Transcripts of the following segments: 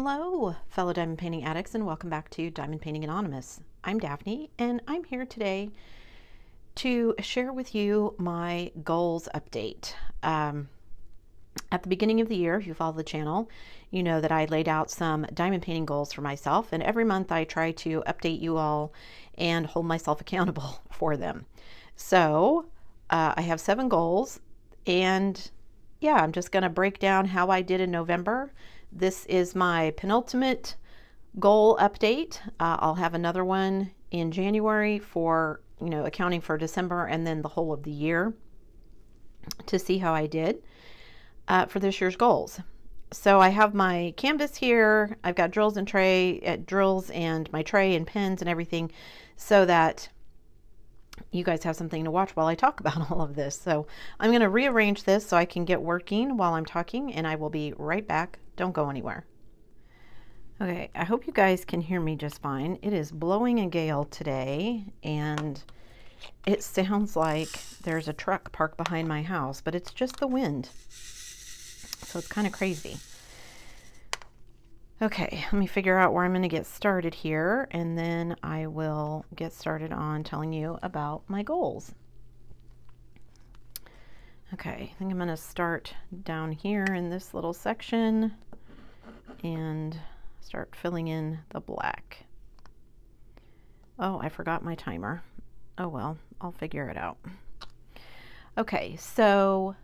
Hello, fellow diamond painting addicts, and welcome back to Diamond Painting Anonymous. I'm Daphne, and I'm here today to share with you my goals update. At the beginning of the year, if you follow the channel, you know that I laid out some diamond painting goals for myself, and every month I try to update you all and hold myself accountable for them. So I have 7 goals, and yeah, I'm just going to break down how I did in November. This is my penultimate goal update. I'll have another one in January for, accounting for December and then the whole of the year to see how I did for this year's goals. So I have my canvas here. I've got drills and my tray and pens and everything so that you guys have something to watch while I talk about all of this. So I'm going to rearrange this so I can get working while I'm talking, and I will be right back. Don't go anywhere. Okay, I hope you guys can hear me just fine. It is blowing a gale today, and it sounds like there's a truck parked behind my house, but it's just the wind. So it's kind of crazy. Okay, let me figure out where I'm going to get started here, and then I will get started on telling you about my goals. Okay, I think I'm going to start down here in this little section and start filling in the black. Oh, I forgot my timer. Oh well, I'll figure it out. Okay, so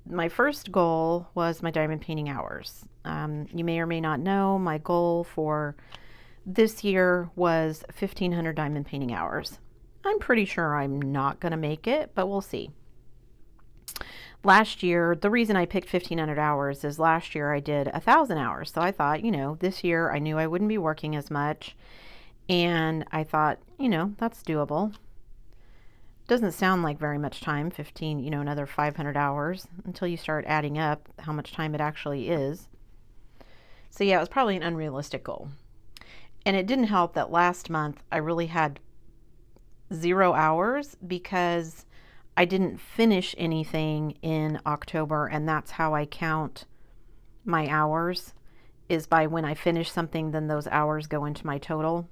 my first goal was my diamond painting hours. You may or may not know, my goal for this year was 1,500 diamond painting hours. I'm pretty sure I'm not going to make it, but we'll see. Last year, the reason I picked 1,500 hours is last year I did 1,000 hours. So I thought, this year I knew I wouldn't be working as much. And I thought, that's doable. Doesn't sound like very much time, another 500 hours until you start adding up how much time it actually is. So yeah, it was probably an unrealistic goal. And it didn't help that last month I really had 0 hours because I didn't finish anything in October, and that's how I count my hours, is by when I finish something, then those hours go into my total.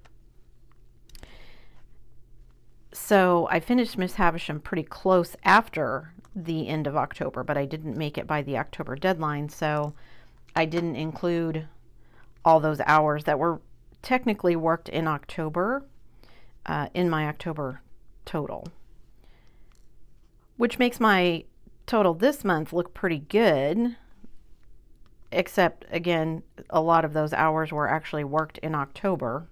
So I finished Miss Havisham pretty close after the end of October, but I didn't make it by the October deadline, so I didn't include all those hours that were technically worked in October in my October total, which makes my total this month look pretty good, except again, a lot of those hours were actually worked in October.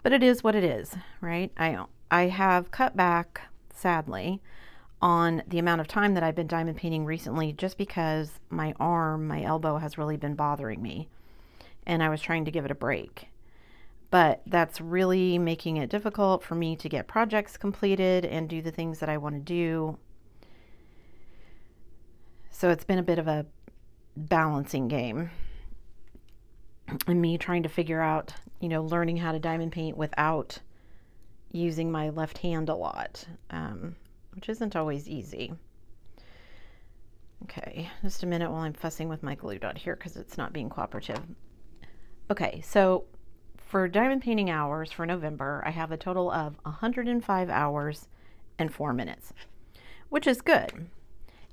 But it is what it is, right? I have cut back, sadly, on the amount of time that I've been diamond painting recently just because my elbow has really been bothering me, and I was trying to give it a break. But that's really making it difficult for me to get projects completed and do the things that I want to do. So it's been a bit of a balancing game. And me trying to figure out, learning how to diamond paint without using my left hand a lot, which isn't always easy. Okay, just a minute while I'm fussing with my glue dot here because it's not being cooperative. Okay, so for diamond painting hours for November, I have a total of 105 hours and 4 minutes, which is good.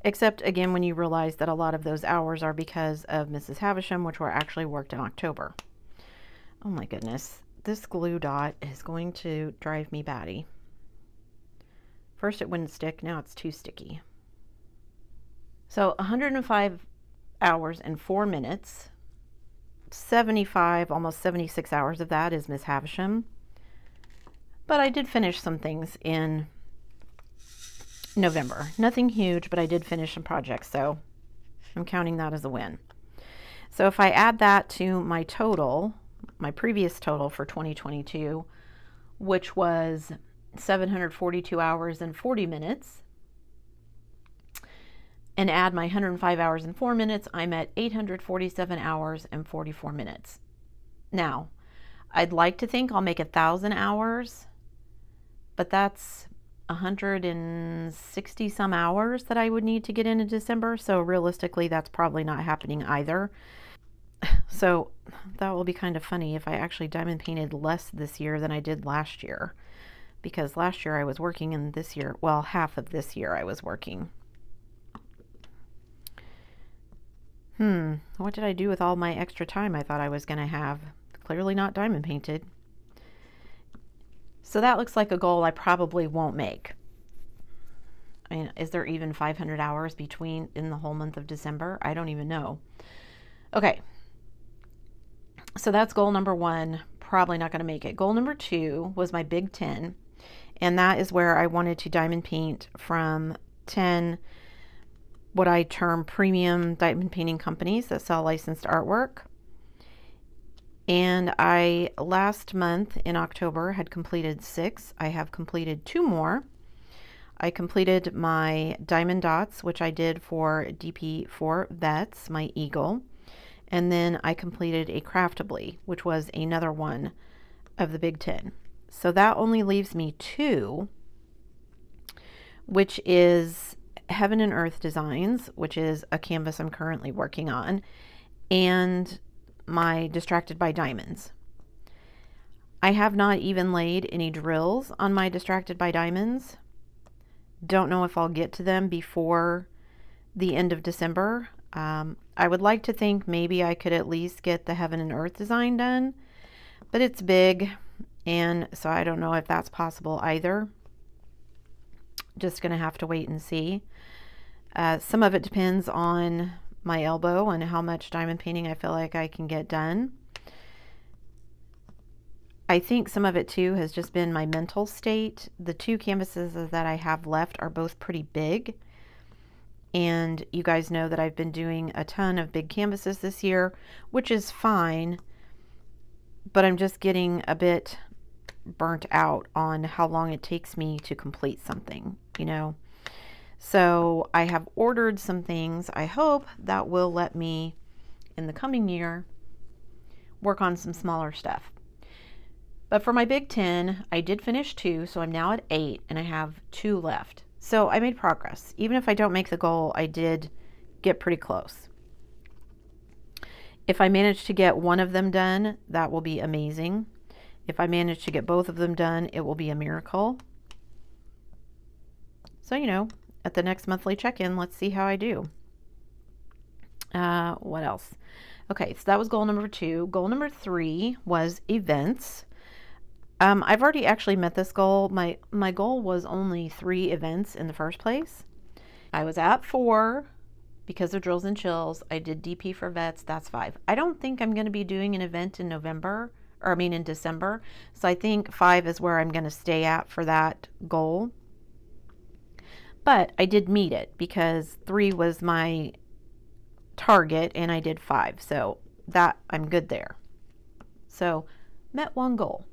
Except, again, when you realize that a lot of those hours are because of Mrs. Havisham, which were actually worked in October. Oh my goodness, this glue dot is going to drive me batty. First it wouldn't stick, now it's too sticky. So 105 hours and 4 minutes. 75, almost 76 hours of that is Miss Havisham. But I did finish some things in November. Nothing huge, but I did finish some projects, so I'm counting that as a win. So if I add that to my total, my previous total for 2022, which was 742 hours and 40 minutes, and add my 105 hours and 4 minutes, I'm at 847 hours and 44 minutes. Now, I'd like to think I'll make 1,000 hours, but that's 160 some hours that I would need to get into December. So realistically, that's probably not happening either. So that will be kind of funny if I actually diamond painted less this year than I did last year, because last year I was working and this year, well, half of this year I was working. What did I do with all my extra time I thought I was going to have? Clearly not diamond painted. So that looks like a goal I probably won't make. I mean, is there even 500 hours between in the whole month of December? I don't even know. Okay. So that's goal number 1. Probably not going to make it. Goal number 2 was my big 10. And that is where I wanted to diamond paint from 10 what I term premium diamond painting companies that sell licensed artwork. And I, last month in October, had completed 6. I have completed 2 more. I completed my diamond dots, which I did for DP for Vets, my Eagle. And then I completed a Craftably, which was another one of the big 10. So that only leaves me 2, which is Heaven and Earth Designs, which is a canvas I'm currently working on, and my Distracted by Diamonds. I have not even laid any drills on my Distracted by Diamonds. Don't know if I'll get to them before the end of December. I would like to think maybe I could at least get the Heaven and Earth design done, but it's big, and so I don't know if that's possible either. Just gonna have to wait and see. Some of it depends on my elbow and how much diamond painting I feel like I can get done. I think some of it too has just been my mental state. The 2 canvases that I have left are both pretty big, and you guys know that I've been doing a ton of big canvases this year, which is fine, but I'm just getting a bit burnt out on how long it takes me to complete something, you know. So I have ordered some things I hope that will let me in the coming year work on some smaller stuff. But for my big 10, I did finish 2, so I'm now at 8 and I have 2 left. So I made progress. Even if I don't make the goal, I did get pretty close. If I manage to get one of them done, that will be amazing. If I manage to get both of them done, it will be a miracle. So, you know, at the next monthly check-in, let's see how I do. What else? Okay, so that was goal number 2. Goal number 3 was events. I've already actually met this goal. My goal was only 3 events in the first place. I was at 4 because of Drills and Chills. I did DP for Vets, that's 5. I don't think I'm going to be doing an event in November, or I mean in December. So I think 5 is where I'm going to stay at for that goal. But I did meet it because 3 was my target and I did 5. So that I'm good there. So met 1 goal.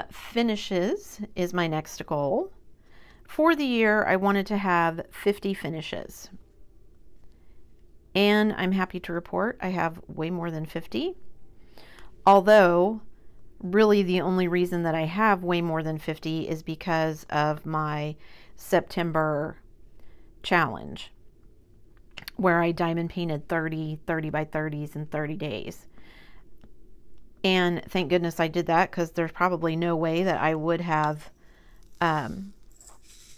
Finishes is my next goal. For the year, I wanted to have 50 finishes. And I'm happy to report I have way more than 50. Although, really the only reason that I have way more than 50 is because of my September challenge, where I diamond painted 30 by 30s in 30 days. And thank goodness I did that, because there's probably no way that I would have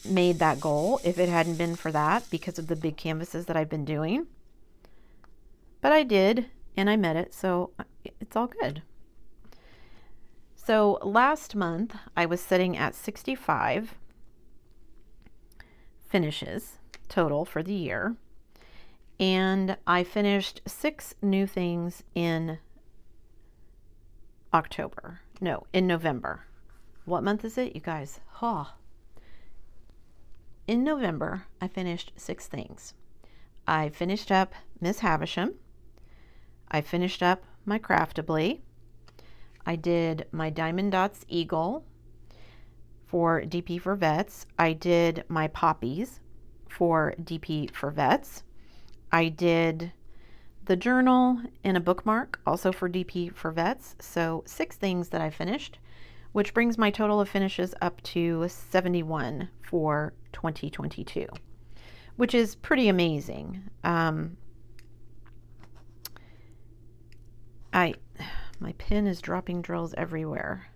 made that goal if it hadn't been for that, because of the big canvases that I've been doing. But I did, and I met it, so it's all good. So last month I was sitting at 65 finishes total for the year, and I finished 6 new things in October. No, in November. What month is it, you guys? In November, I finished 6 things. I finished up Miss Havisham. I finished up my Craftably. I did my Diamond Dots Eagle for DP for Vets. I did my Poppies for DP for Vets. I did the journal and a bookmark, also for DP for Vets. So 6 things that I finished, which brings my total of finishes up to 71 for 2022, which is pretty amazing. My pen is dropping drills everywhere.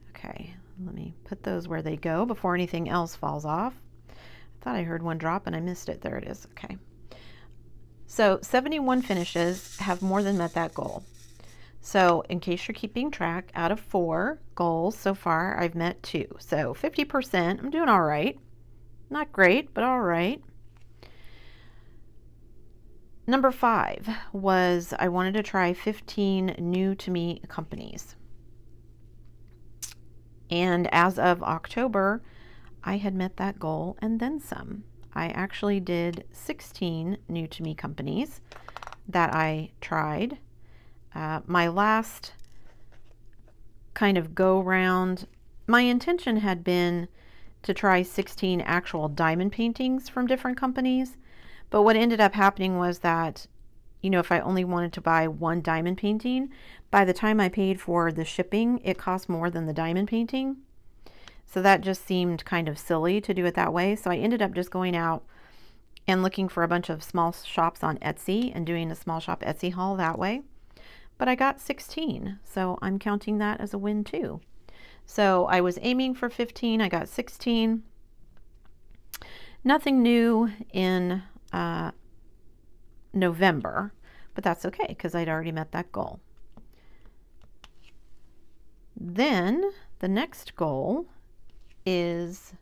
Okay, let me put those where they go before anything else falls off. I thought I heard one drop and I missed it. There it is. Okay. So 71 finishes have more than met that goal. So in case you're keeping track, out of 4 goals so far, I've met 2. So 50%, I'm doing all right. Not great, but all right. Number 5 was I wanted to try 15 new to me companies. And as of October, I had met that goal and then some. I actually did 16 new to me companies that I tried. My last kind of go round, my intention had been to try 16 actual diamond paintings from different companies. But what ended up happening was that, you know, if I only wanted to buy one diamond painting, by the time I paid for the shipping, it cost more than the diamond painting. So that just seemed kind of silly to do it that way. So I ended up just going out and looking for a bunch of small shops on Etsy and doing a small shop Etsy haul that way. But I got 16, so I'm counting that as a win too. So I was aiming for 15, I got 16. Nothing new in November, but that's okay because I'd already met that goal. Then the next goal is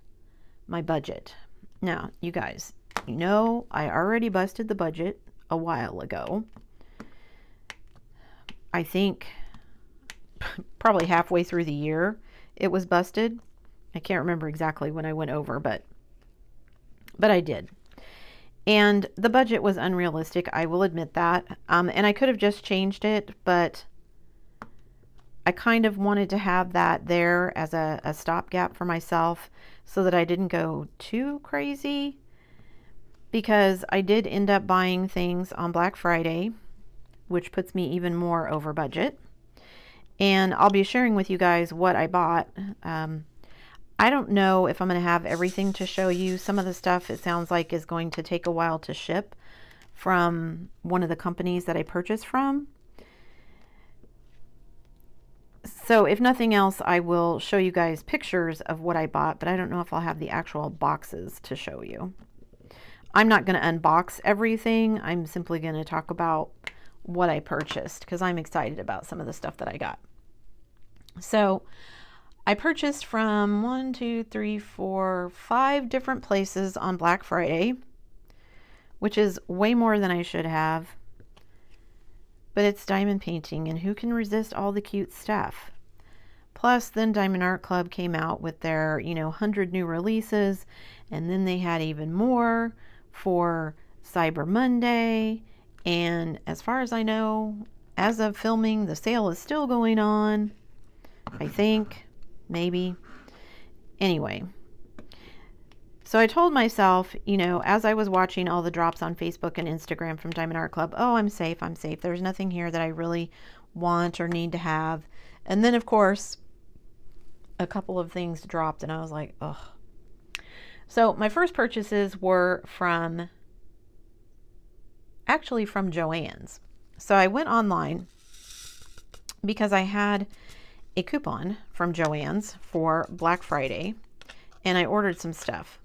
my budget. Now, you guys, you know I already busted the budget a while ago. I think probably halfway through the year it was busted. I can't remember exactly when I went over, but I did. And the budget was unrealistic, I will admit that. And I could have just changed it, but I kind of wanted to have that there as a stopgap for myself so that I didn't go too crazy, because I did end up buying things on Black Friday, which puts me even more over budget. And I'll be sharing with you guys what I bought. I don't know if I'm going to have everything to show you. Some of the stuff, it sounds like, is going to take a while to ship from one of the companies that I purchased from. So if nothing else, I will show you guys pictures of what I bought, but I don't know if I'll have the actual boxes to show you. I'm not going to unbox everything. I'm simply going to talk about what I purchased because I'm excited about some of the stuff that I got. So I purchased from 5 different places on Black Friday, which is way more than I should have. But it's diamond painting, and who can resist all the cute stuff? Plus, then Diamond Art Club came out with their, 100 new releases, and then they had even more for Cyber Monday. And as far as I know, as of filming, the sale is still going on. I think, maybe. Anyway, so I told myself, as I was watching all the drops on Facebook and Instagram from Diamond Art Club, oh, I'm safe, I'm safe. There's nothing here that I really want or need to have. And then, of course, a couple of things dropped, and I was like, ugh. So my first purchases were actually from Joann's. So I went online because I had a coupon from Joann's for Black Friday, and I ordered some stuff.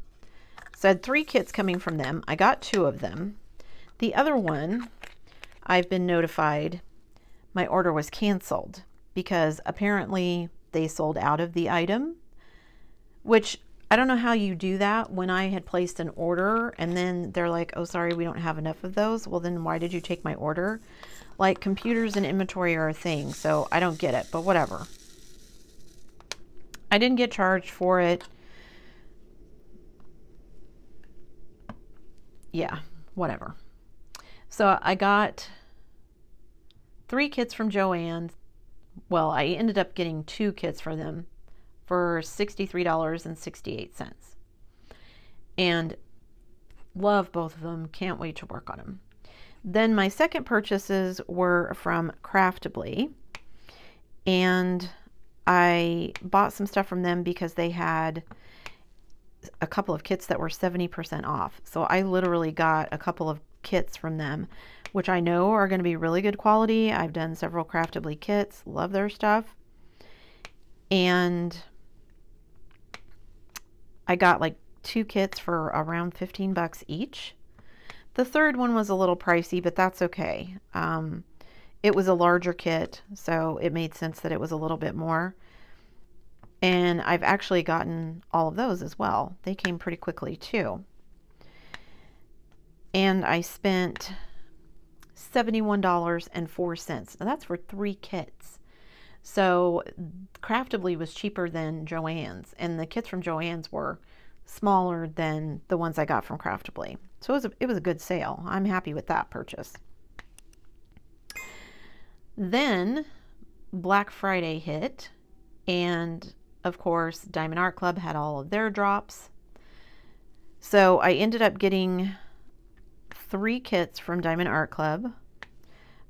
So I had 3 kits coming from them. I got 2 of them. The other one, I've been notified my order was canceled because apparently they sold out of the item, which I don't know how you do that when I had placed an order and then they're like, oh, sorry, we don't have enough of those. Well, then why did you take my order? Like, computers and inventory are a thing, so I don't get it, but whatever. I didn't get charged for it. Yeah, whatever. So I got 3 kits from Joann's. Well, I ended up getting 2 kits for them for $63.68. And love both of them. Can't wait to work on them. Then my second purchases were from Craftably. and I bought some stuff from them because they had a couple of kits that were 70% off. So I literally got a couple of kits from them, which I know are going to be really good quality. I've done several Craftably kits, love their stuff. And I got like 2 kits for around 15 bucks each. The third one was a little pricey, but that's okay. It was a larger kit, so it made sense that it was a little bit more. And I've actually gotten all of those as well. They came pretty quickly too. And I spent $71.04. Now that's for 3 kits. So Craftably was cheaper than Joann's, and the kits from Joann's were smaller than the ones I got from Craftably. So it was a good sale. I'm happy with that purchase. Then Black Friday hit, and of course Diamond Art Club had all of their drops. So I ended up getting 3 kits from Diamond Art Club.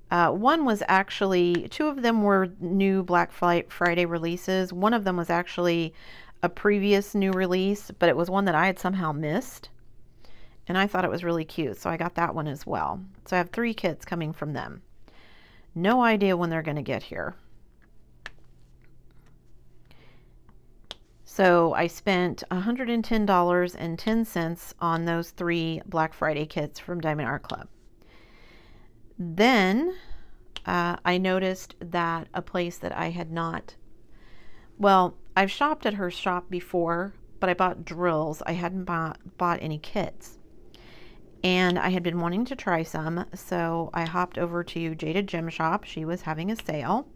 One was actually, 2 of them were new Black Friday releases. One of them was actually a previous new release, but it was one that I had somehow missed, and I thought it was really cute, so I got that one as well. So I have 3 kits coming from them. No idea when they're going to get here. So I spent $110.10 on those 3 Black Friday kits from Diamond Art Club. Then I noticed that a place that I had not, well, I've shopped at her shop before, but I bought drills. I hadn't bought any kits. And I had been wanting to try some, so I hopped over to Jaded Gem Shop. She was having a sale,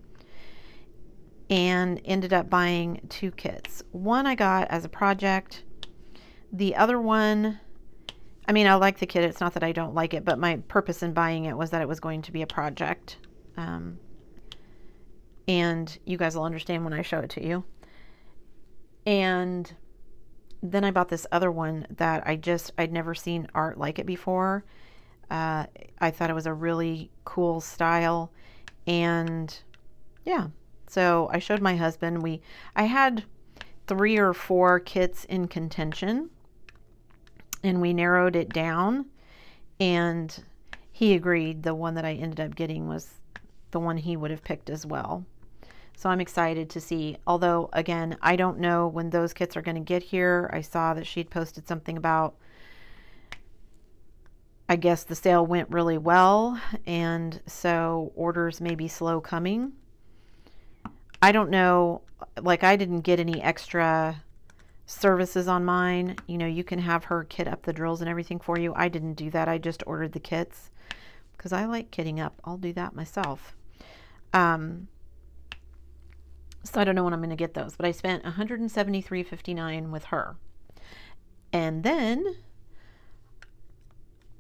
and ended up buying 2 kits. One I got as a project. The other one, I mean, I like the kit. It's not that I don't like it, but my purpose in buying it was that it was going to be a project. And you guys will understand when I show it to you. And then I bought this other one that I'd never seen art like it before. I thought it was a really cool style, and yeah, so I showed my husband. I had 3 or 4 kits in contention, and we narrowed it down, and he agreed the one that I ended up getting was the one he would have picked as well. So I'm excited to see, although again, I don't know when those kits are going to get here. I saw that she'd posted something about, I guess the sale went really well, and so orders may be slow coming. I don't know, like I didn't get any extra services on mine. You know, you can have her kit up the drills and everything for you. I didn't do that. I just ordered the kits because I like kitting up. I'll do that myself. So I don't know when I'm going to get those, but I spent $173.59 with her. And then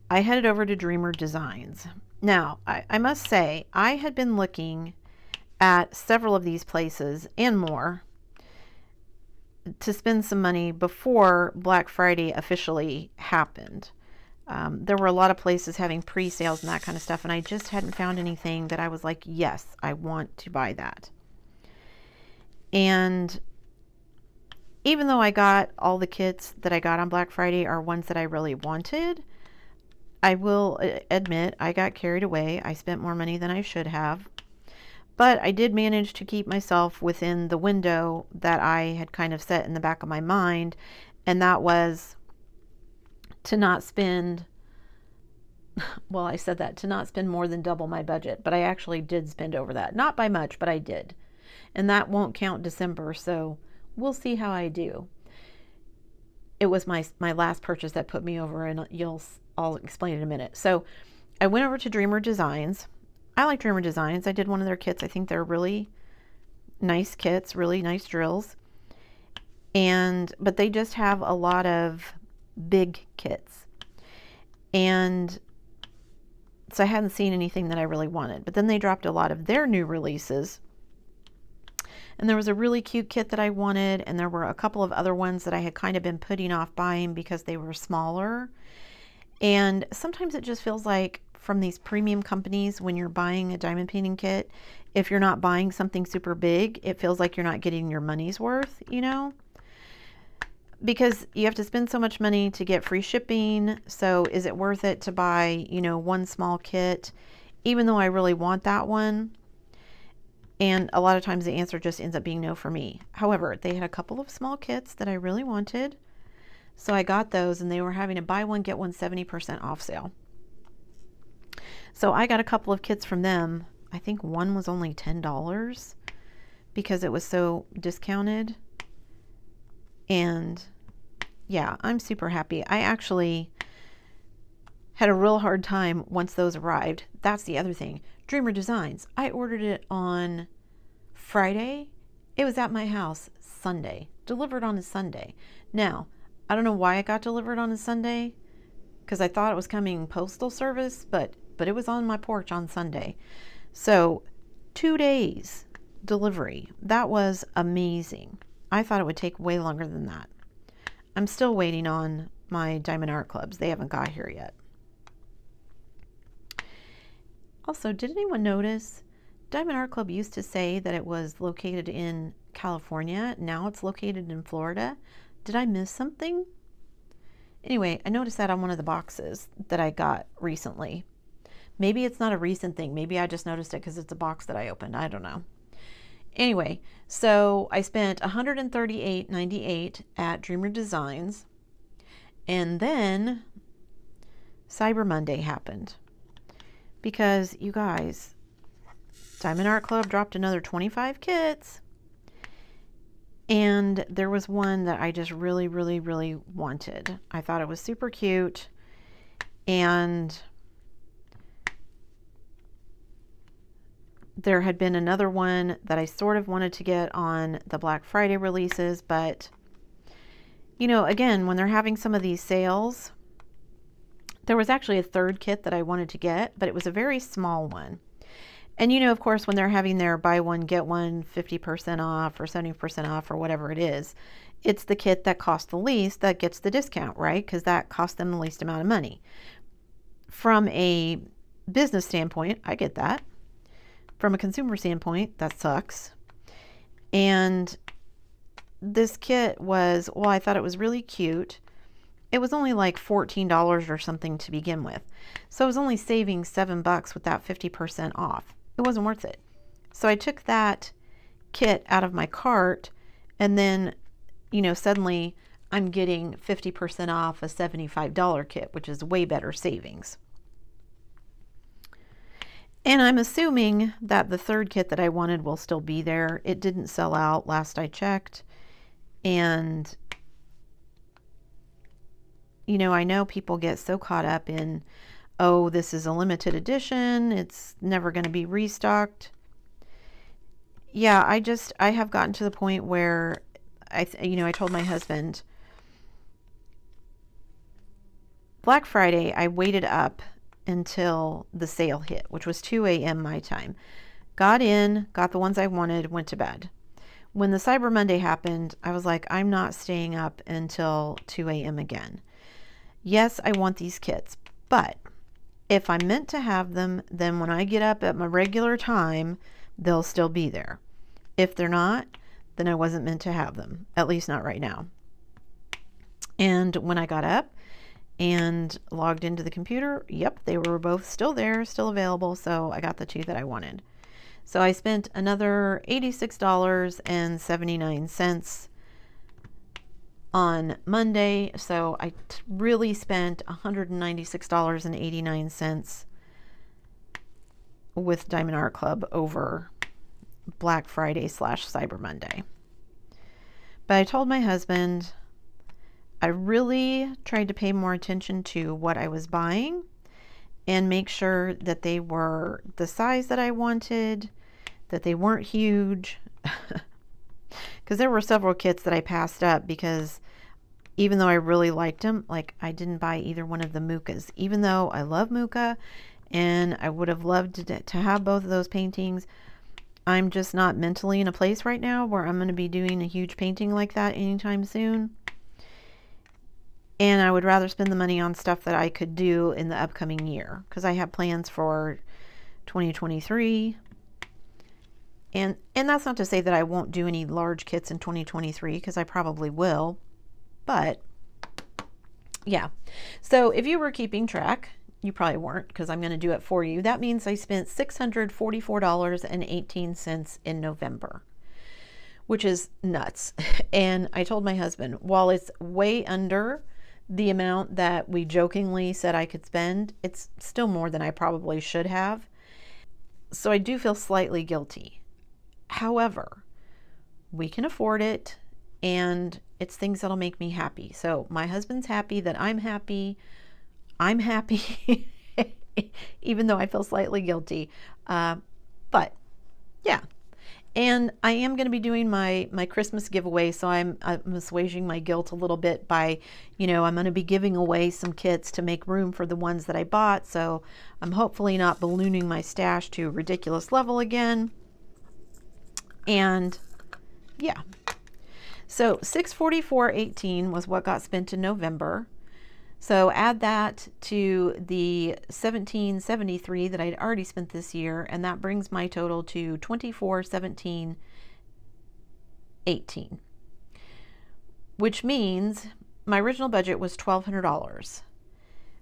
I headed over to Dreamer Designs. Now, I must say, I had been looking at several of these places and more to spend some money before Black Friday officially happened. There were a lot of places having pre-sales and that kind of stuff, and I just hadn't found anything that I was like, yes, I want to buy that. And even though I got all the kits that I got on Black Friday are ones that I really wanted, I will admit I got carried away. I spent more money than I should have. But I did manage to keep myself within the window that I had kind of set in the back of my mind, and that was to not spend, well, I said that, to not spend more than double my budget, but I actually did spend over that. Not by much, but I did. And that won't count December, so we'll see how I do. It was my last purchase that put me over, and I'll explain in a minute. So I went over to Dreamer Designs. I like Dreamer Designs. I did one of their kits. I think they're really nice kits, really nice drills. But they just have a lot of big kits. And so I hadn't seen anything that I really wanted. But then they dropped a lot of their new releases. And there was a really cute kit that I wanted, and there were a couple of other ones that I had kind of been putting off buying because they were smaller. And sometimes it just feels like from these premium companies when you're buying a diamond painting kit. If you're not buying something super big, it feels like you're not getting your money's worth, you know, because you have to spend so much money to get free shipping. So is it worth it to buy, you know, one small kit, even though I really want that one? And a lot of times the answer just ends up being no for me. However, they had a couple of small kits that I really wanted. So I got those, and they were having a buy one, get one 70% off sale. So I got a couple of kits from them. I think one was only $10 because it was so discounted. And yeah, I'm super happy. I actually had a real hard time once those arrived. That's the other thing. Dreamer Designs. I ordered it on Friday. It was at my house Sunday. Delivered on a Sunday. Now, I don't know why it got delivered on a Sunday, because I thought it was coming postal service, but it was on my porch on Sunday. So 2 days delivery. That was amazing. I thought it would take way longer than that. I'm still waiting on my Diamond Art Clubs. They haven't got here yet. Also, did anyone notice Diamond Art Club used to say that it was located in California? Now it's located in Florida. Did I miss something? Anyway, I noticed that on one of the boxes that I got recently. Maybe it's not a recent thing. Maybe I just noticed it because it's a box that I opened. I don't know. Anyway, so I spent $138.98 at Dreamer Designs, and then Cyber Monday happened. Because, you guys, Diamond Art Club dropped another 25 kits. And there was one that I just really, really, really wanted. I thought it was super cute. And there had been another one that I sort of wanted to get on the Black Friday releases. But, you know, again, when they're having some of these sales, there was actually a third kit that I wanted to get, but it was a very small one. And you know, of course, when they're having their buy one, get one 50% off or 70% off or whatever it is, it's the kit that costs the least that gets the discount, right? Because that costs them the least amount of money. From a business standpoint, I get that. From a consumer standpoint, that sucks. And this kit was, well, I thought it was really cute. It was only like $14 or something to begin with. So I was only saving $7 with that 50% off. It wasn't worth it. So I took that kit out of my cart, and then, you know, suddenly I'm getting 50% off a $75 kit, which is way better savings. And I'm assuming that the third kit that I wanted will still be there. It didn't sell out last I checked. And you know, I know people get so caught up in, oh, this is a limited edition, it's never going to be restocked. Yeah, I have gotten to the point where I told my husband, Black Friday, I waited up until the sale hit, which was 2 a.m. my time. Got in, got the ones I wanted, went to bed. When the Cyber Monday happened, I was like, I'm not staying up until 2 a.m. again. Yes, I want these kits, but if I'm meant to have them, then when I get up at my regular time, they'll still be there. If they're not, then I wasn't meant to have them, at least not right now. And when I got up and logged into the computer, yep, they were both still there, still available, so I got the two that I wanted. So I spent another $86.79 on Monday, so I really spent $196.89 with Diamond Art Club over Black Friday / Cyber Monday. But I told my husband I really tried to pay more attention to what I was buying and make sure that they were the size that I wanted, that they weren't huge. Because there were several kits that I passed up because even though I really liked them, like I didn't buy either one of the Mukas. Even though I love Muka and I would have loved to have both of those paintings, I'm just not mentally in a place right now where I'm going to be doing a huge painting like that anytime soon. And I would rather spend the money on stuff that I could do in the upcoming year, because I have plans for 2023. And that's not to say that I won't do any large kits in 2023, because I probably will. But yeah, so if you were keeping track, you probably weren't, because I'm going to do it for you. That means I spent $644.18 in November, which is nuts. And I told my husband, while it's way under the amount that we jokingly said I could spend, it's still more than I probably should have. So I do feel slightly guilty. However, we can afford it, and it's things that'll make me happy. So my husband's happy that I'm happy. I'm happy, even though I feel slightly guilty. But yeah. And I am going to be doing my Christmas giveaway, so I'm assuaging my guilt a little bit by, I'm going to be giving away some kits to make room for the ones that I bought. So I'm hopefully not ballooning my stash to a ridiculous level again. And yeah, so $644.18 was what got spent in November. So add that to the $17.73 that I'd already spent this year, and that brings my total to $24.17.18, which means my original budget was $1,200,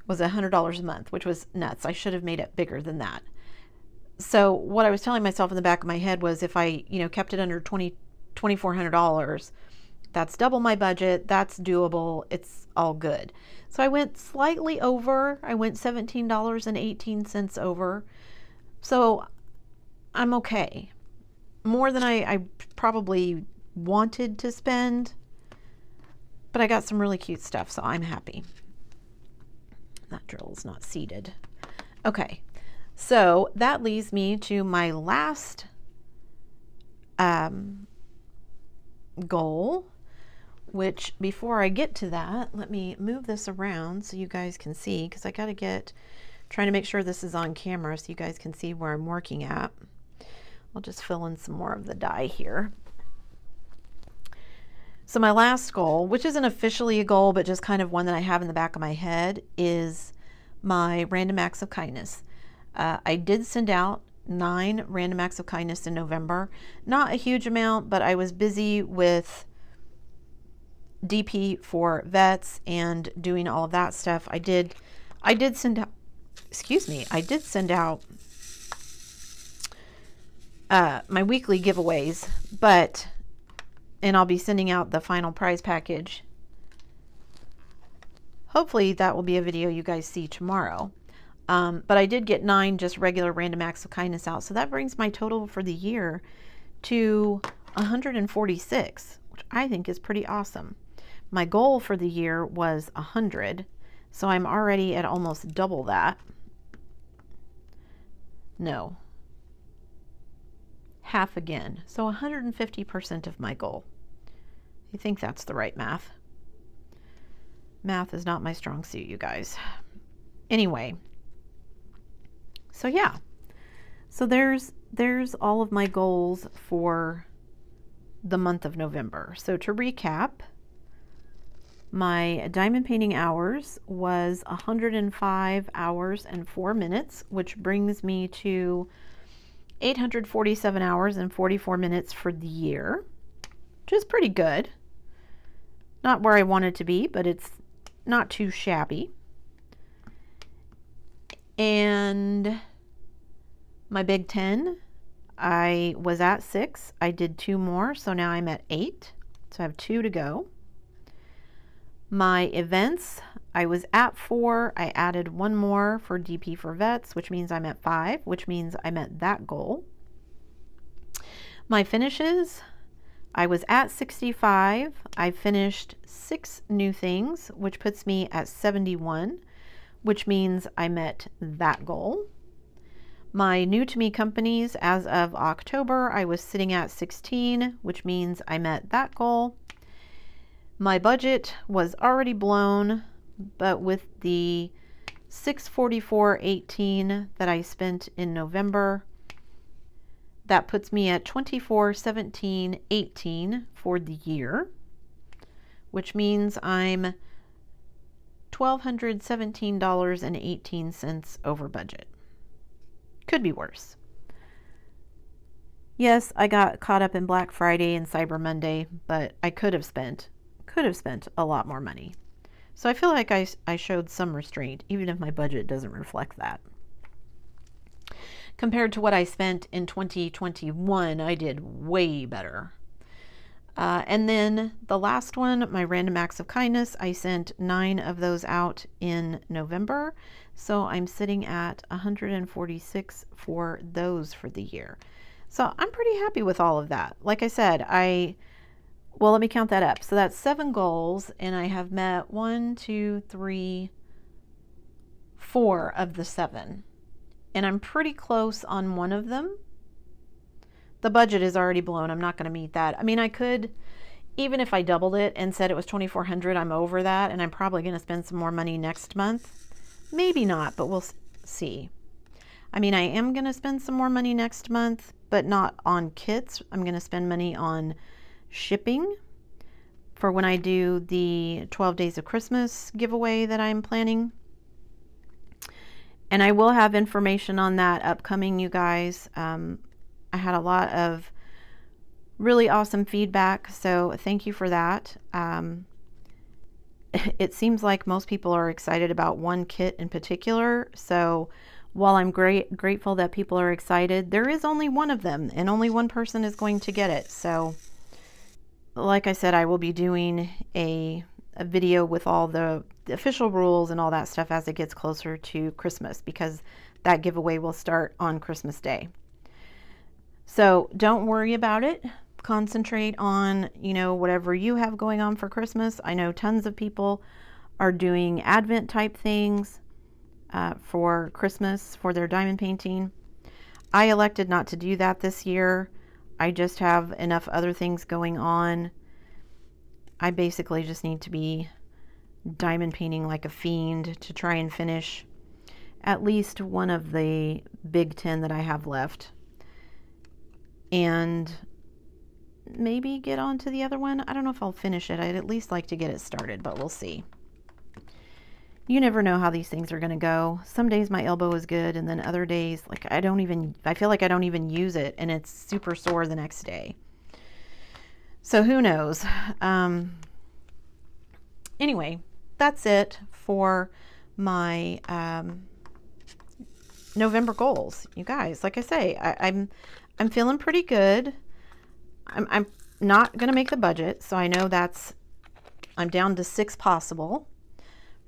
was $100 a month, which was nuts. I should have made it bigger than that. So what I was telling myself in the back of my head was, if I, kept it under $2,400, that's double my budget. That's doable. It's all good. So I went slightly over. I went $17.18 over. So I'm okay. More than I probably wanted to spend, but I got some really cute stuff, so I'm happy. That drill is not seated. Okay, so that leads me to my last goal, which, before I get to that, let me move this around so you guys can see, because I got to trying to make sure this is on camera so you guys can see where I'm working at. I'll just fill in some more of the dye here. So my last goal, which isn't officially a goal, but just kind of one that I have in the back of my head, is my random acts of kindness. I did send out 9 random acts of kindness in November. Not a huge amount, but I was busy with DP for vets and doing all of that stuff. I did send out, I did send out my weekly giveaways, and I'll be sending out the final prize package. Hopefully that will be a video you guys see tomorrow. But I did get 9 just regular random acts of kindness out. So that brings my total for the year to 146, which I think is pretty awesome. My goal for the year was 100. So I'm already at almost double that. No. Half again. So 150% of my goal. You think that's the right math? Math is not my strong suit, you guys. Anyway. So yeah. So there's all of my goals for the month of November. So to recap, my diamond painting hours was 105 hours and 4 minutes, which brings me to 847 hours and 44 minutes for the year, which is pretty good. Not where I wanted to be, but it's not too shabby. And my Big 10, I was at 6. I did 2 more, so now I'm at 8. So I have 2 to go. My events, I was at 4. I added 1 more for DP for vets, which means I'm at 5, which means I met that goal. My finishes, I was at 65. I finished 6 new things, which puts me at 71, which means I met that goal. My new to me companies, as of October, I was sitting at 16, which means I met that goal. My budget was already blown, but with the $644.18 that I spent in November, that puts me at $24.17.18 for the year, which means I'm $1,217.18 over budget. Could be worse. Yes, I got caught up in Black Friday and Cyber Monday, but I could have spent a lot more money. So I feel like I showed some restraint, even if my budget doesn't reflect that. Compared to what I spent in 2021, I did way better. And then the last one, my random acts of kindness, I sent 9 of those out in November. So I'm sitting at 146 for those for the year. So I'm pretty happy with all of that. Like I said, well, let me count that up. So that's 7 goals, and I have met 1, 2, 3, 4 of the 7. And I'm pretty close on one of them. The budget is already blown. I'm not going to meet that. I mean, I could, even if I doubled it and said it was $2,400, I'm over that, and I'm probably going to spend some more money next month. Maybe not, but we'll see. I mean, I am going to spend some more money next month, but not on kits. I'm going to spend money on shipping for when I do the 12 Days of Christmas giveaway that I'm planning. And I will have information on that upcoming, you guys. I had a lot of really awesome feedback, so thank you for that. It seems like most people are excited about one kit in particular, so while I'm grateful that people are excited, there is only one of them, and only one person is going to get it. So like I said, I will be doing a video with all the official rules and all that stuff as it gets closer to Christmas, because that giveaway will start on Christmas Day. So don't worry about it. Concentrate on, you know, whatever you have going on for Christmas. I know tons of people are doing Advent type things for Christmas for their diamond painting. I elected not to do that this year. I just have enough other things going on. I basically just need to be diamond painting like a fiend to try and finish at least one of the big 10 that I have left, and maybe get on to the other one. I don't know if I'll finish it. I'd at least like to get it started, but we'll see. You never know how these things are going to go. Some days my elbow is good, and then other days, like I feel like I don't even use it, and it's super sore the next day. So who knows? Anyway, that's it for my November goals, you guys. Like I say, I'm feeling pretty good. I'm not going to make the budget, so I know I'm down to 6 possible.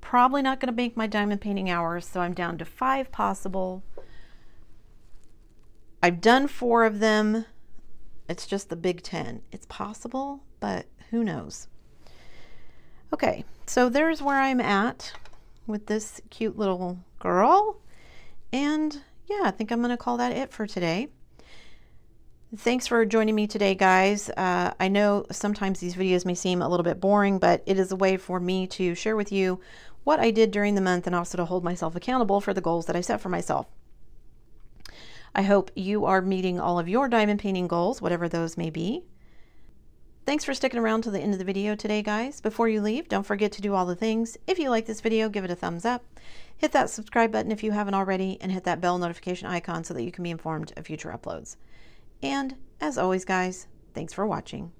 Probably not going to make my diamond painting hours, so I'm down to 5 possible. I've done 4 of them. It's just the big 10. It's possible, but who knows? Okay, so there's where I'm at with this cute little girl. And yeah, I think I'm going to call that it for today. Thanks for joining me today, guys. I know sometimes these videos may seem a little bit boring, but it is a way for me to share with you what I did during the month, and also to hold myself accountable for the goals that I set for myself. I hope you are meeting all of your diamond painting goals, whatever those may be. Thanks for sticking around to the end of the video today, guys. Before you leave, don't forget to do all the things. If you like this video, give it a thumbs up. Hit that subscribe button if you haven't already, and hit that bell notification icon so that you can be informed of future uploads. And as always, guys, thanks for watching.